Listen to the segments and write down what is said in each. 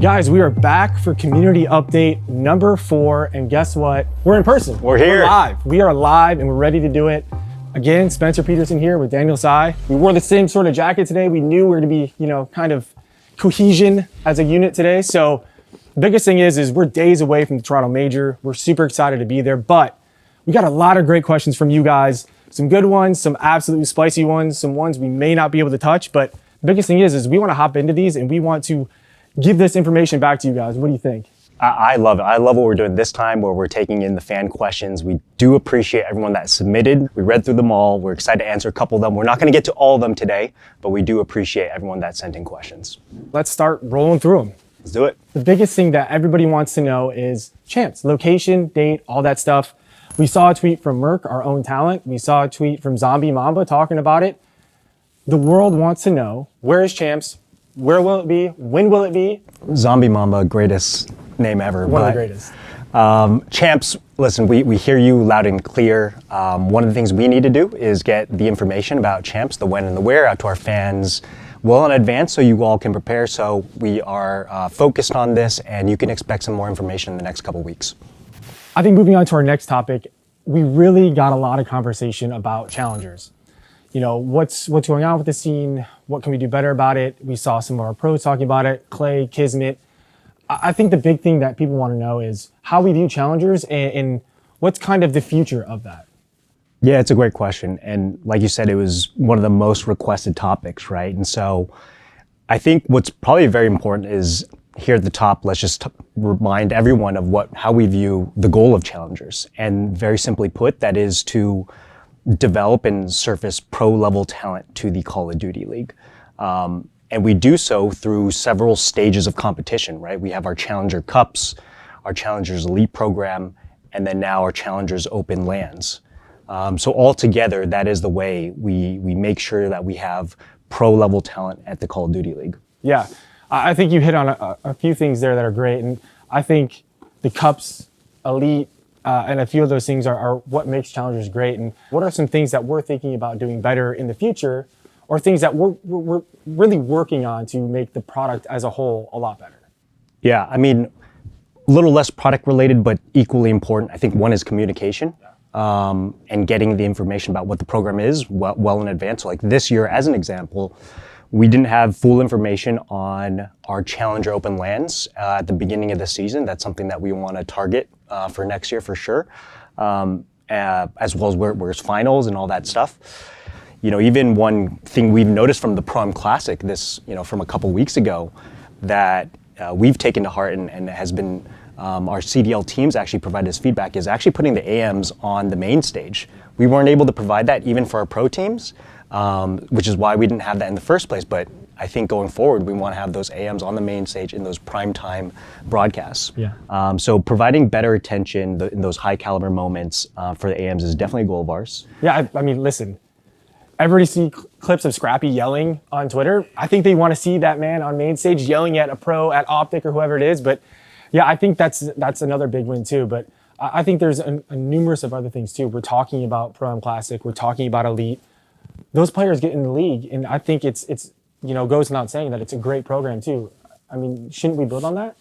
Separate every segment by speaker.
Speaker 1: Guys, we are back for community update number 4, and guess what? We're in person.
Speaker 2: We're here.
Speaker 1: We're live. We are live and we're ready to do it. Again, Spencer Peterson here with Daniel Tsai. We wore the same sort of jacket today. We knew we were going to be, kind of cohesion as a unit today. So the biggest thing is we're days away from the Toronto Major. We're super excited to be there, but we got a lot of great questions from you guys. Some good ones, some absolutely spicy ones, some ones we may not be able to touch, but the biggest thing is we want to hop into these and we want to give this information back to you guys. What do you think?
Speaker 2: I love it. I love what we're doing this time where we're taking in the fan questions. We do appreciate everyone that submitted. We read through them all. We're excited to answer a couple of them. We're not going to get to all of them today, but we do appreciate everyone that sent in questions.
Speaker 1: Let's start rolling through them.
Speaker 2: Let's do it.
Speaker 1: The biggest thing that everybody wants to know is champs, location, date, all that stuff. We saw a tweet from Merc, our own talent. We saw a tweet from Zombie Mamba talking about it. The world wants to know, where is champs? Where will it be? When will it be?
Speaker 2: Zombie Mamba, greatest name ever.
Speaker 1: One of the greatest.
Speaker 2: Champs, listen, we hear you loud and clear. One of the things we need to do is get the information about champs, the when and the where, out to our fans well in advance so you all can prepare. So we are focused on this, and you can expect some more information in the next couple weeks.
Speaker 1: I think moving on to our next topic, we really got a lot of conversation about challengers. What's going on with the scene? What can we do better about it? We saw some of our pros talking about it, Clay, Kismet. I think the big thing that people want to know is how we view challengers and what's kind of the future of that.
Speaker 2: Yeah, it's a great question. And like you said, it was one of the most requested topics, right? And so I think what's probably very important is here at the top, let's just remind everyone of how we view the goal of challengers. And very simply put, that is to develop and surface pro-level talent to the Call of Duty League. And we do so through several stages of competition, right? We have our Challenger Cups, our Challengers Elite program, and then now our Challengers Open LANs. So altogether, that is the way we make sure that we have pro-level talent at the Call of Duty League.
Speaker 1: Yeah, I think you hit on a few things there that are great. And I think the Cups, Elite, and a few of those things are what makes challengers great. And what are some things that we're thinking about doing better in the future, or things that we're really working on to make the product as a whole a lot better?
Speaker 2: Yeah, I mean, a little less product related, but equally important. I think one is communication, and getting the information about what the program is well in advance. So like this year, as an example, we didn't have full information on our Challenger Open LANs at the beginning of the season. That's something that we want to target for next year for sure, as well as where's finals and all that stuff. Even one thing we've noticed from the Pro-Am Classic, from a couple weeks ago, that we've taken to heart and has been our CDL teams actually provided us feedback, is actually putting the AMs on the main stage. We weren't able to provide that even for our pro teams, which is why we didn't have that in the first place. But I think going forward, we want to have those AMs on the main stage in those primetime broadcasts.
Speaker 1: Yeah.
Speaker 2: So providing better attention in those high caliber moments for the AMs is definitely a goal of ours.
Speaker 1: Yeah, I mean, listen, everybody see clips of Scrappy yelling on Twitter. I think they want to see that man on main stage yelling at a pro, at Optic or whoever it is. But yeah, I think that's another big win too. But I think there's a numerous of other things too. We're talking about Pro-Am Classic. We're talking about Elite. Those players get in the league, and I think it's goes without saying that it's a great program too. I mean, shouldn't we build on that?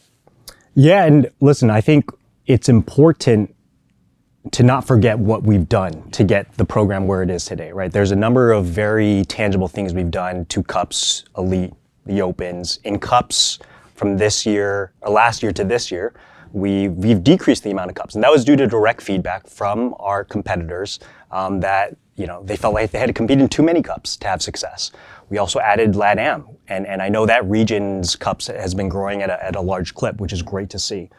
Speaker 2: Yeah, and listen, I think it's important to not forget what we've done to get the program where it is today, right? There's a number of very tangible things we've done to Cups, Elite, the Opens. In Cups, from this year, or last year to this year, we've decreased the amount of Cups, and that was due to direct feedback from our competitors that they felt like they had to compete in too many Cups to have success. We also added LATAM, and I know that region's Cups has been growing at a large clip, which is great to see.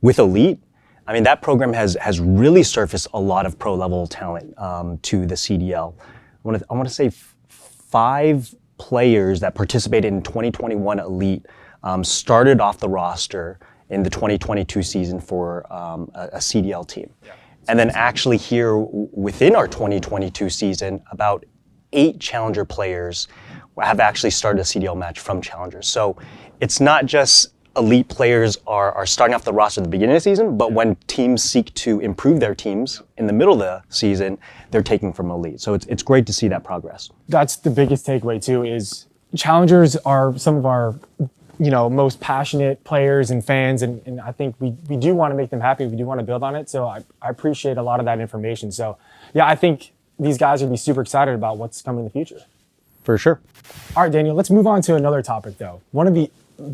Speaker 2: With Elite, I mean, that program has really surfaced a lot of pro-level talent to the CDL. I want to say 5 players that participated in 2021 Elite started off the roster in the 2022 season for a CDL team. Yeah. And then actually here within our 2022 season, about 8 Challenger players have actually started a CDL match from Challengers. So it's not just Elite players are starting off the roster at the beginning of the season, but when teams seek to improve their teams in the middle of the season, they're taking from Elite. So it's great to see that progress.
Speaker 1: That's the biggest takeaway too, is Challengers are some of our most passionate players and fans, and I think we do want to make them happy. We do want to build on it. So I appreciate a lot of that information. So yeah, I think these guys would be super excited about what's coming in the future.
Speaker 2: For sure.
Speaker 1: All right, Daniel, let's move on to another topic though. One of the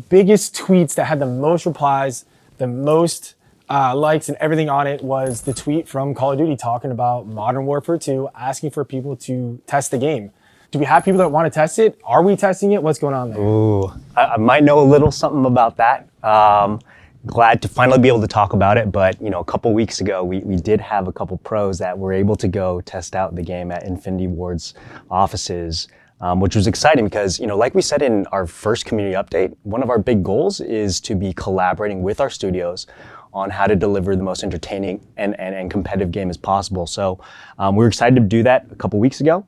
Speaker 1: biggest tweets that had the most replies, the most likes and everything on it was the tweet from Call of Duty talking about Modern Warfare 2, asking for people to test the game. Do we have people that want to test it? Are we testing it? What's going on there?
Speaker 2: Ooh, I might know a little something about that. Glad to finally be able to talk about it, but a couple weeks ago, we did have a couple pros that were able to go test out the game at Infinity Ward's offices, which was exciting because, like we said in our first community update, one of our big goals is to be collaborating with our studios on how to deliver the most entertaining and competitive game as possible. So we were excited to do that a couple weeks ago.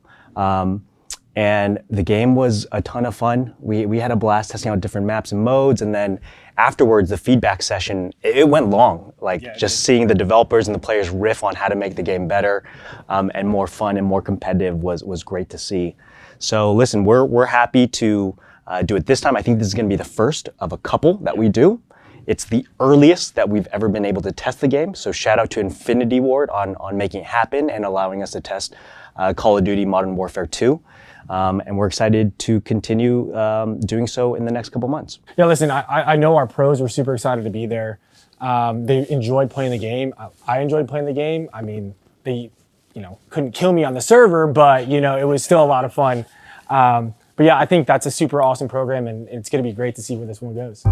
Speaker 2: And the game was a ton of fun. We had a blast testing out different maps and modes. And then afterwards, the feedback session, it went long. Just seeing the developers and the players riff on how to make the game better and more fun and more competitive was great to see. So listen, we're happy to do it this time. I think this is going to be the first of a couple that we do. It's the earliest that we've ever been able to test the game. So shout out to Infinity Ward on making it happen and allowing us to test Call of Duty Modern Warfare 2. And we're excited to continue doing so in the next couple months.
Speaker 1: Yeah, listen, I know our pros were super excited to be there. They enjoyed playing the game. I enjoyed playing the game. I mean, they, couldn't kill me on the server, but, it was still a lot of fun. But yeah, I think that's a super awesome program, and it's going to be great to see where this one goes.